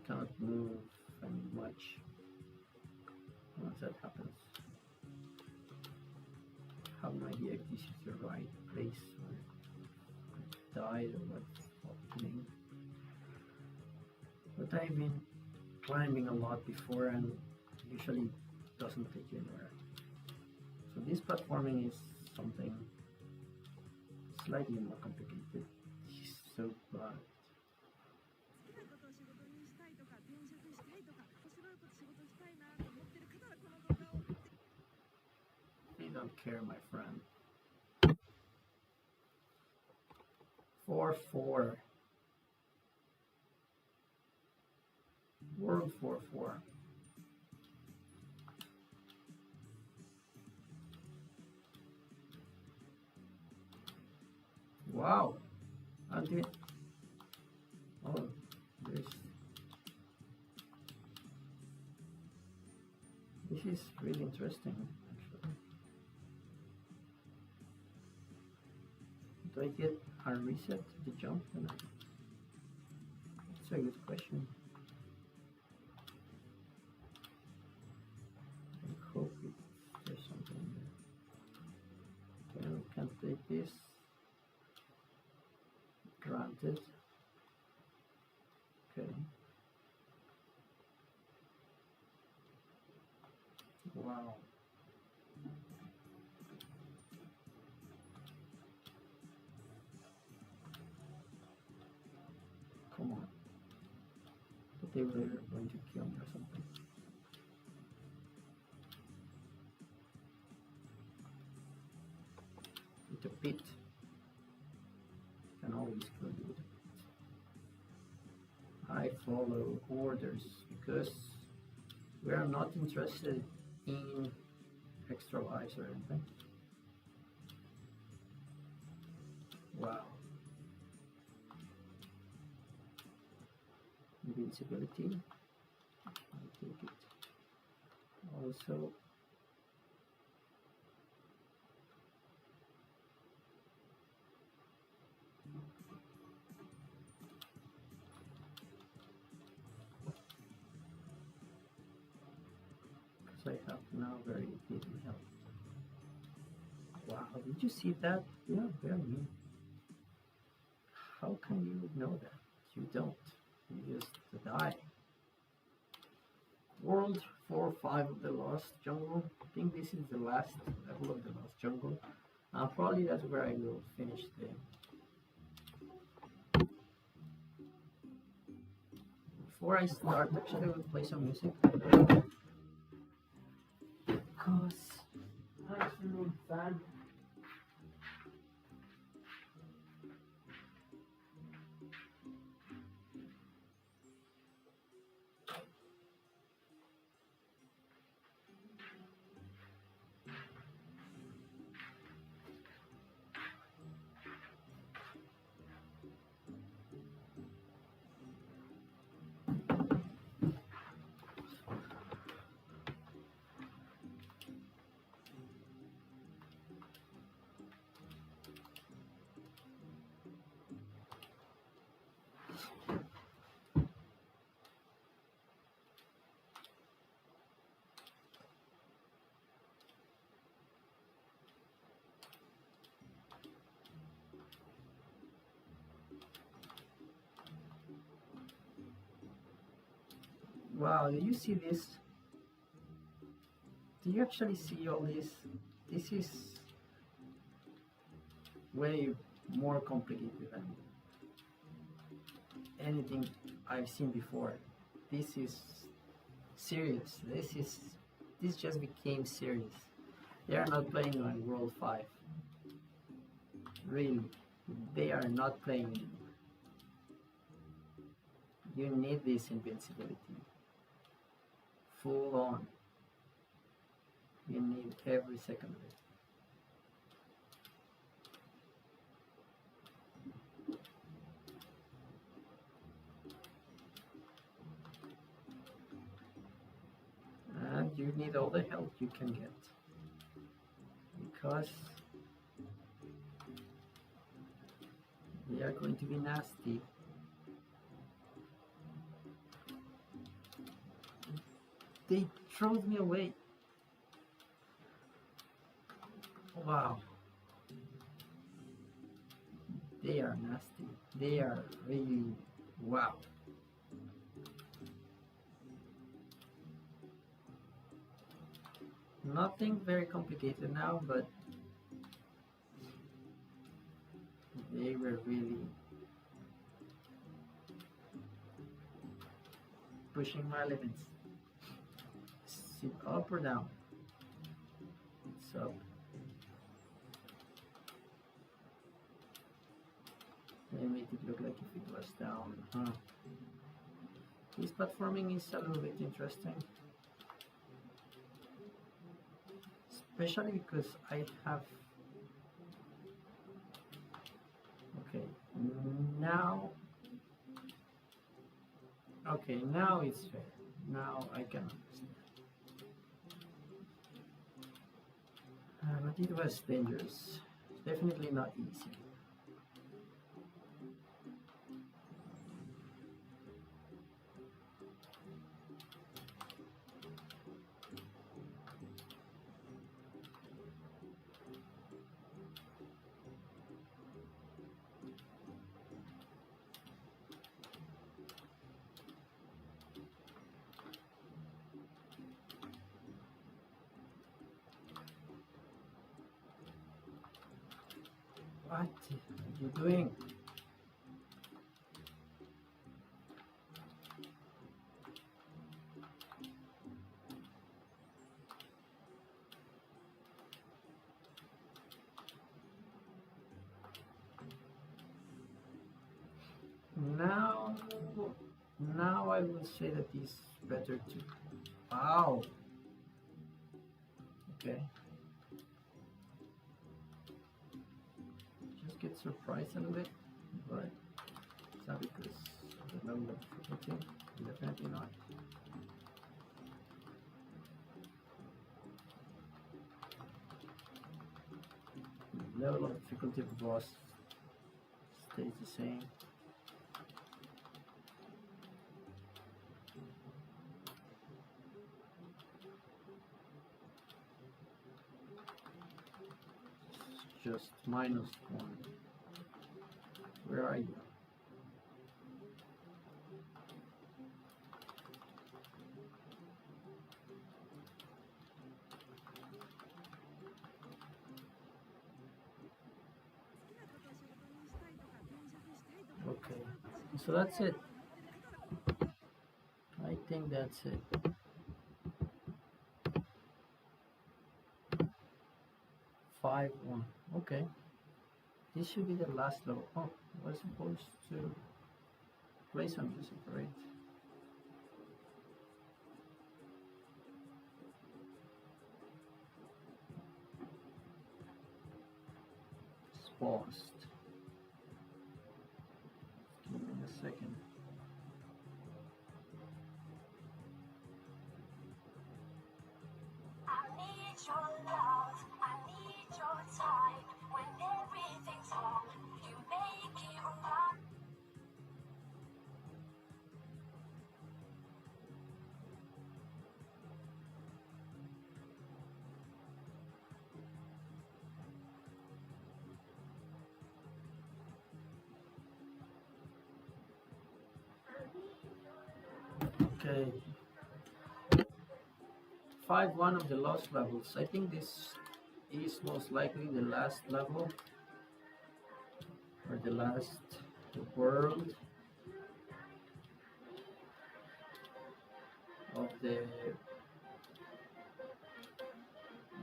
[SPEAKER 1] cannot move much once that happens. Have no idea if this is the right place or died or what's happening. But I've been climbing a lot before and usually doesn't take you anywhere. So this platforming is something slightly more complicated. It's so bad. They don't care, my friend. 4-4. World 4-4. Wow. Until oh, this is really interesting actually. Do I get a reset to the jump? That's a good question. I hope there's something there. Okay, we can take this. Granted. Okay. Wow. Come on. But they were going to kill me or something. With a pit. Can always kill you with a pit. I follow orders because we are not interested in extra lives or anything. Wow. Invincibility. I'll take it. Also, because I have now very little health. Wow, did you see that? Yeah, very mean. How can you know that? You don't. You just die. World 4-5 of the Lost Jungle. I think this is the last level of the Lost Jungle. Probably that's where I will finish the. Before I start, actually, I will play some music. Because I'm a fan. Wow, do you see this? Do you actually see all this? This is way more complicated than anything I've seen before. This is serious. This just became serious. They are not playing on World 5. Really, they are not playing. You need this invincibility. Full on. You need every second of it. And you need all the help you can get. Because they are going to be nasty. They throw me away. Wow. They are nasty. They are really wow. Nothing very complicated now, but they were really pushing my limits. Is it up or down? It's up. They make it look like if it was down. Huh. This platforming is a little bit interesting. Especially because I have... Okay, now... Okay, now it's fair. Now I can understand. But it was dangerous. Definitely not easy. What are you doing? Now I will say that it's better to... Wow! Okay. Just get surprised a little bit, but it's not because of the level of difficulty. Definitely not. The level of difficulty of the boss stays the same. Just minus one. Where are you? Okay, so that's it. I think that's it. 5-1. Okay. This should be the last level. Oh, I was supposed to play some music, right? It's paused. Give me a second.
[SPEAKER 2] I need your love, I need your time. When everything's wrong, you make it right.
[SPEAKER 1] Okay. 5-1 of the lost levels. I think this is most likely the last level, or the last world of the...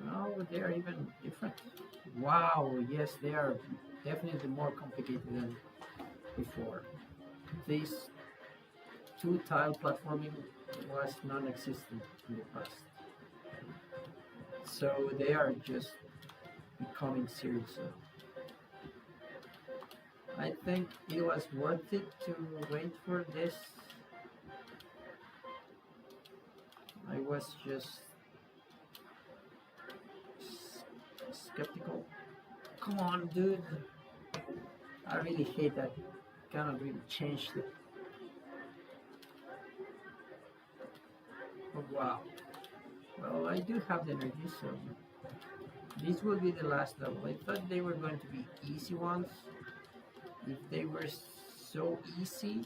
[SPEAKER 1] No, they are even different. Wow, yes, they are definitely more complicated than before. This two-tile platforming was non-existent in the past. So they are just becoming serious. I think it was worth it to wait for this. I was just skeptical. Come on, dude. I really hate that. Cannot really change it. Oh, wow. Well, I do have the energy, so this will be the last level. I thought they were going to be easy ones. If they were so easy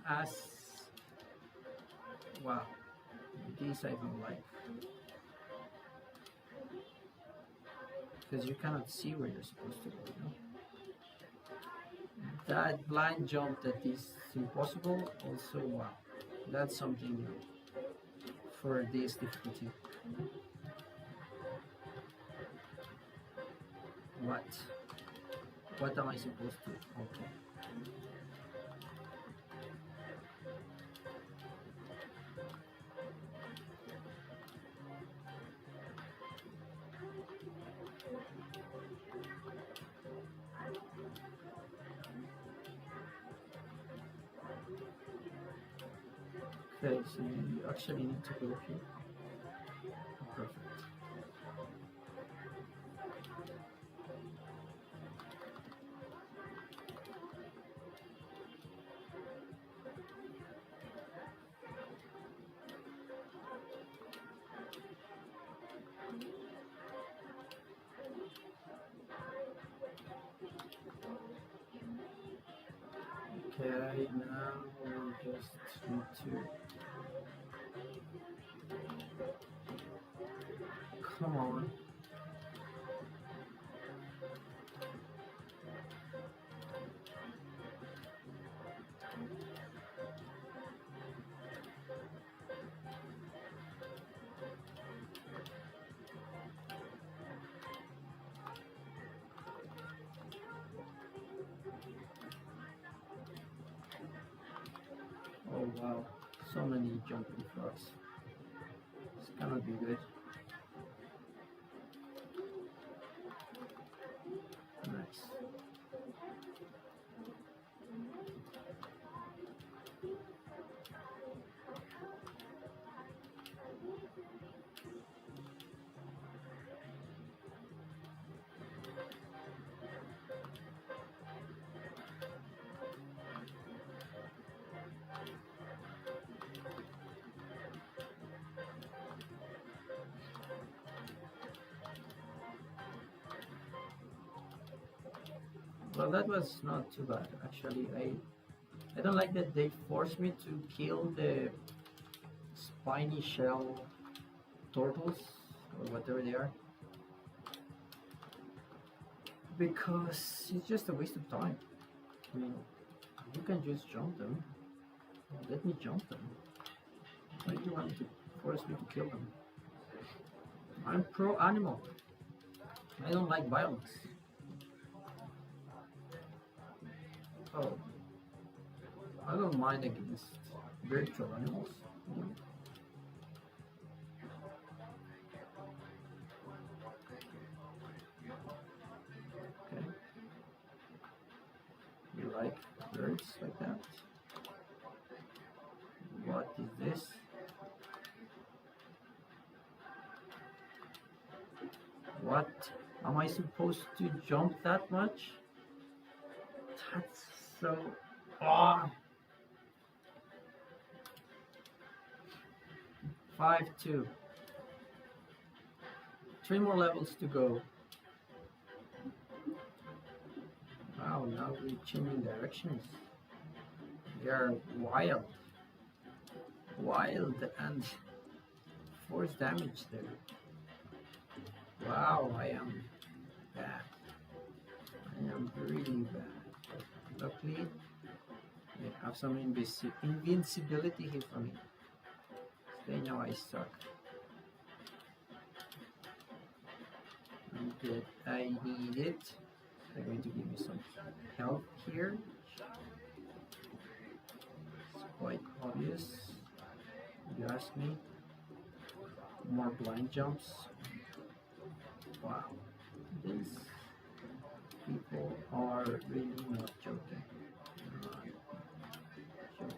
[SPEAKER 1] as... Wow, these I don't like. Because you cannot see where you're supposed to go, you know? That blind jump that is impossible, also wow. That's something new for this difficulty. What? What am I supposed to? Okay. Okay, so you actually need to go here. Perfect. Okay, now we just need to... Come on. Oh wow, so many jumping frogs. This cannot be good. Nice. Well, that was not too bad actually. I don't like that they forced me to kill the spiny shell turtles or whatever they are, because it's just a waste of time. I mean, you can just jump them. Let me jump them. Why do you want to force me to kill them? I'm pro animal. I don't like violence. Oh, I don't mind against virtual animals. You know? Okay. You like birds like that? What is this? What? Am I supposed to jump that much? That's so... Ah! 5-2. 3 more levels to go. Wow, now we're changing directions. They are wild. Wild and force damage there. Wow, I am bad. I am really bad. Luckily, they have some invincibility here for me. They know I suck. And I need it. They're going to give me some help here. It's quite obvious, if you ask me. More blind jumps. Wow. These people are really not joking. Not joking.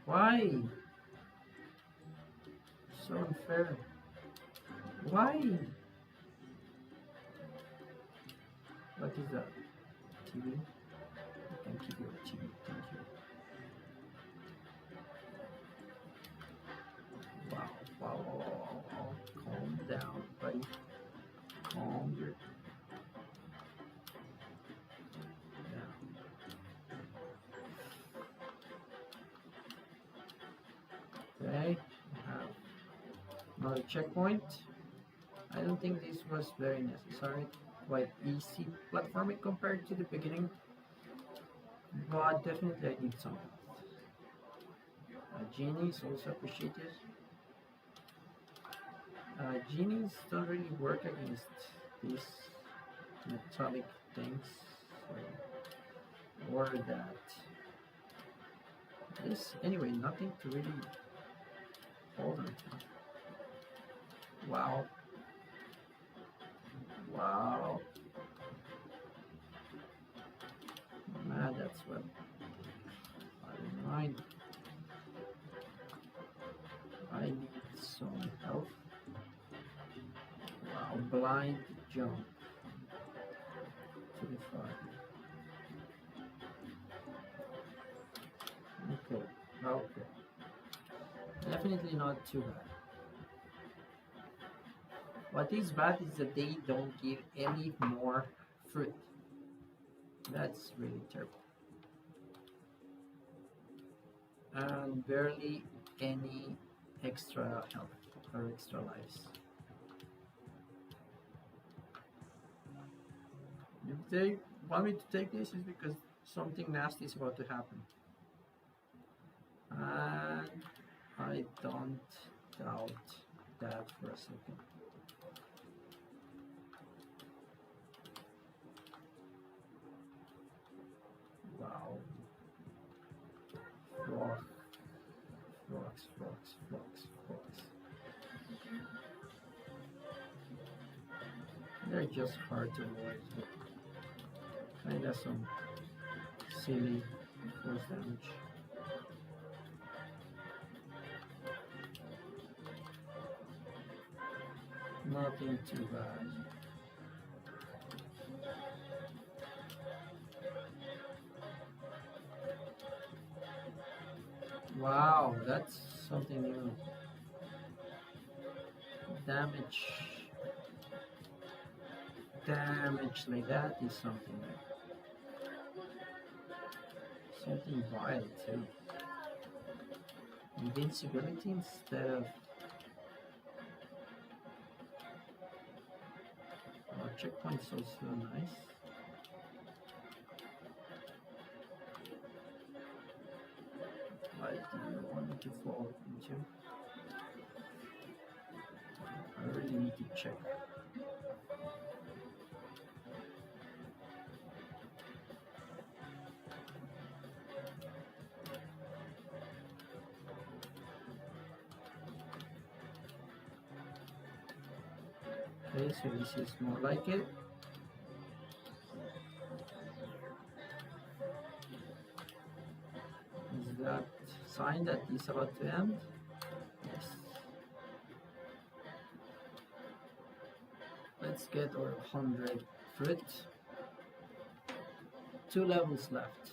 [SPEAKER 1] Why? So unfair. Why? What is that? TV? I can keep your TV, thank you. Wow, wow, wow, wow, wow. Calm down, buddy. Calm your down. Okay, we have another checkpoint. I don't think this was very necessary. Quite easy platforming compared to the beginning, but definitely I need some help. Jinnie is also appreciated. Genies don't really work against these metallic things, or that. This anyway, nothing to really hold on to. Wow. Wow. Man, that's what I don't mind. I need some help. Wow, blind jump to the fire. Okay, okay. Definitely not too bad. What is bad is that they don't give any more fruit. That's really terrible. And barely any extra health or extra lives. If they want me to take this, is because something nasty is about to happen. And I don't doubt that for a second. Wow. Frog. Frogs, frogs, frogs, frogs. They're just hard to avoid. Kinda some silly force damage. Nothing too bad. Wow, that's something new. Damage. Damage like that is something new. Something wild too. Invincibility instead of checkpoint's also nice. What do you want me to fall into? I really need to check. Okay, so this is more like it. Is that sign that is about to end? Yes. Let's get our 100 fruit. 2 levels left.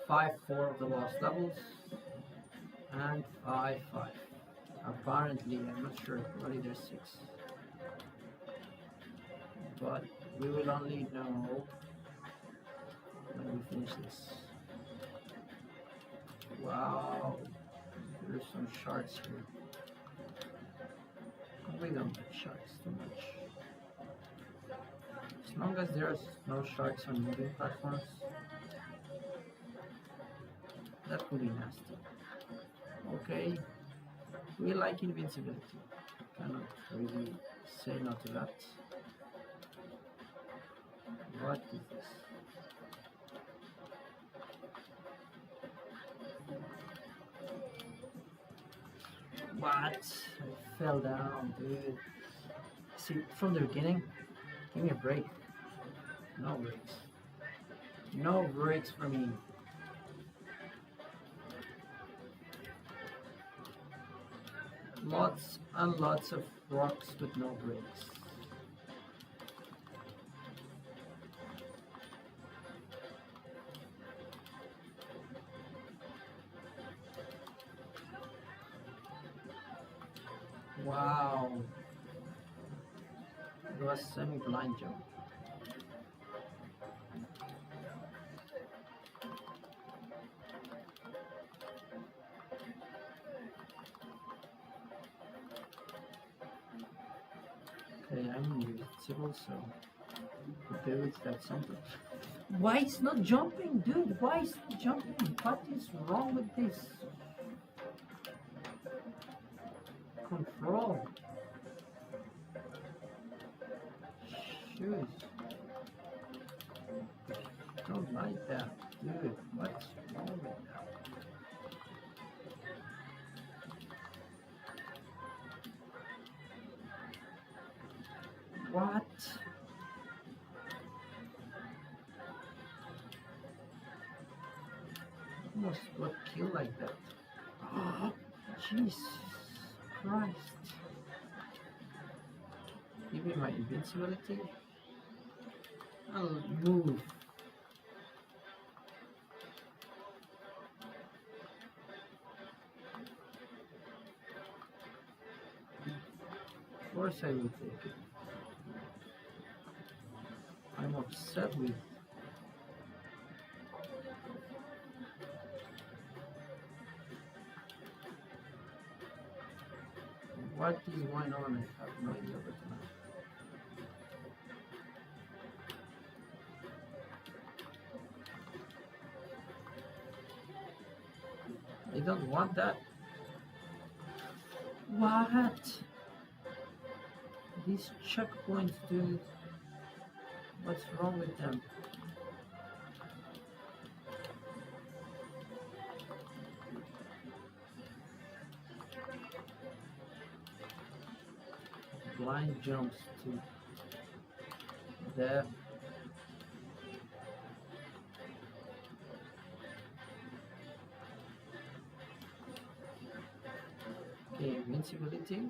[SPEAKER 1] 5 4 of the last levels, and 5 5. Apparently, I'm not sure, probably there's 6. But we will only know when we finish this. Wow, there's some sharks here. We don't like sharks too much. As long as there's no sharks on moving platforms, that could be nasty. Okay. We like invincibility. Cannot really say no to that. What is this? What? I fell down, dude. See, from the beginning, give me a break. No breaks. No breaks for me. Lots and lots of rocks with no breaks. Wow. It was semi-blind jump. Okay, I'm invincible, so there is that something. Why it's not jumping, dude? Why is it jumping? What is wrong with this? Control. Shoes. Don't like that, dude. What's wrong with that? What? Almost got killed like that. Oh, Jesus Christ. Give me my invincibility. I'll move. Of course I will take it. I'm upset with. What is going on? I have no idea right now. I don't want that. What? These checkpoints, dude. What's wrong with them? Blind jumps to death. Okay, invincibility.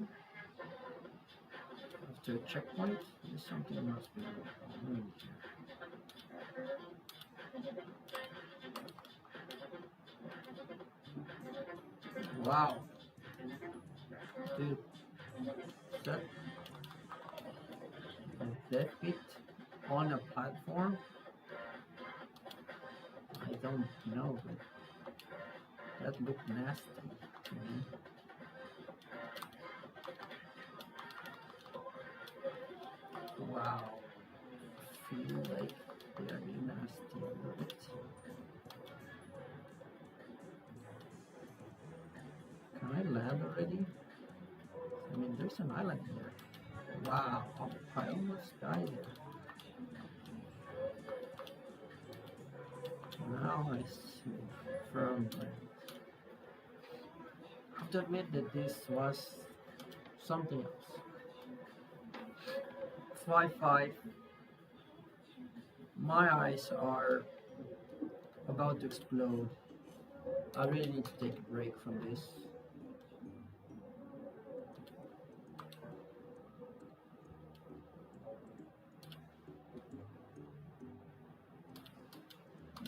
[SPEAKER 1] After a checkpoint, there's something must be wrong here. Wow. Dude, is that a death pit on a platform? I don't know, but that looked nasty to me. Wow. Feel like very nasty a little bit. Can I land already? I mean, there's an island here. Wow, I almost died there. Now I see firm land. I have to admit that this was something else. 5-5. My eyes are about to explode. I really need to take a break from this.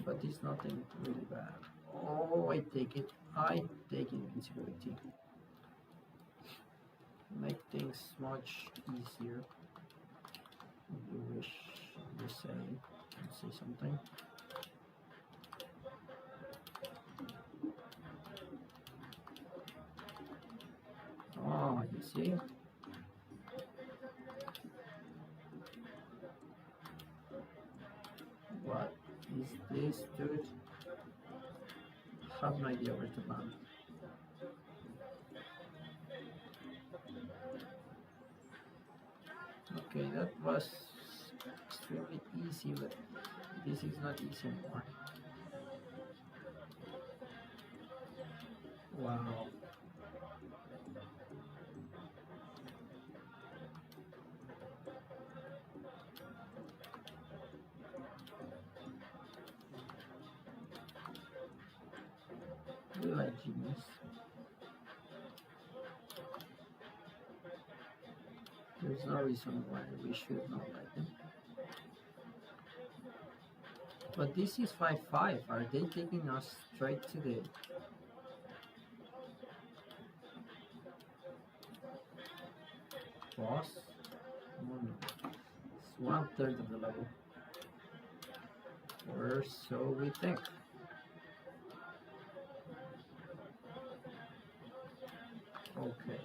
[SPEAKER 1] But it's nothing really bad. Oh, I take it. I take invincibility. Make things much easier. If you wish to say something. Oh, you see? What is this, dude? I have no idea where to land. Okay, that was extremely easy, but this is not easy anymore. Wow. We like Jinnies. There's no reason why we should not like them. But this is 5-5. Are they taking us straight to the... boss? Oh no. It's 1/3 of the level. Or so we think. Okay.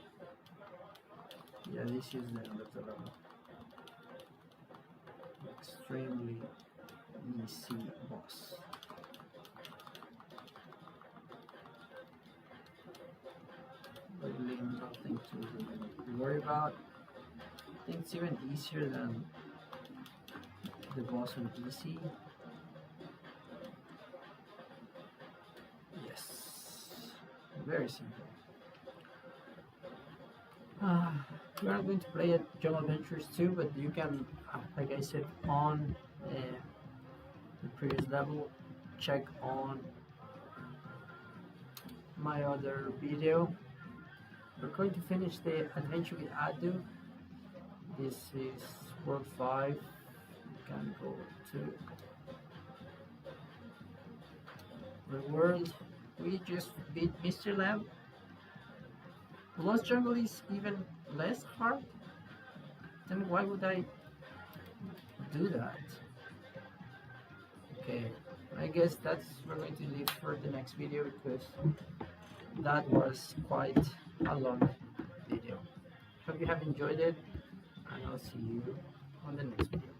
[SPEAKER 1] Yeah, this is the end of the level. Extremely easy boss. Really nothing to worry about. I think it's even easier than the boss on easy. Yes, very simple. We are going to play at Jungle Adventures too, but you can, like I said on the previous level, check on my other video. We're going to finish the adventure with Adu. This is World 5. You can go to the world. We just beat Mr. Lamb. Lost Jungle is even less hard. Then why would I do that? Okay, I guess that's we're going to leave for the next video because that was quite a long video. Hope you have enjoyed it, and I'll see you on the next video.